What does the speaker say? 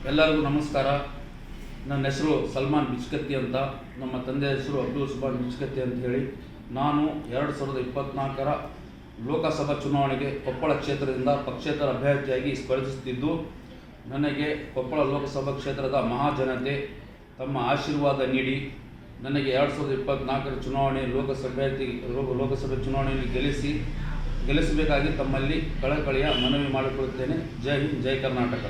ಎಲ್ಲರಿಗೂ ನಮಸ್ಕಾರ. ನನ್ನ ಹೆಸರು ಸಲ್ಮಾನ್ ಬಿಚ್ಕತ್ತಿ ಅಂತ. ನಮ್ಮ ತಂದೆಯ ಹೆಸರು ಅಬ್ದುಲ್ ಸುಬಾನ್ ಬಿಚ್ಕತ್ತಿ ಅಂತ ಹೇಳಿ. ನಾನು 2024ರ ಲೋಕಸಭಾ ಚುನಾವಣೆಗೆ ಕೊಪ್ಪಳ ಕ್ಷೇತ್ರದಿಂದ ಪಕ್ಷೇತರ ಅಭ್ಯರ್ಥಿಯಾಗಿ ಸ್ಪರ್ಧಿಸುತ್ತಿದ್ದು, ನನಗೆ ಕೊಪ್ಪಳ ಲೋಕಸಭಾ ಕ್ಷೇತ್ರದ ಮಹಾಜನತೆ ತಮ್ಮ ಆಶೀರ್ವಾದ ನೀಡಿ ನನಗೆ 2024ರ ಚುನಾವಣೆ ಲೋಕಸಭೆ ಚುನಾವಣೆಯಲ್ಲಿ ಗೆಲ್ಲಿಸಬೇಕಾಗಿ ತಮ್ಮಲ್ಲಿ ಕಳಕಳಿಯ ಮನವಿ ಮಾಡಿಕೊಳ್ಳುತ್ತೇನೆ. ಜೈ ಹಿಂದ್, ಜೈ ಕರ್ನಾಟಕ.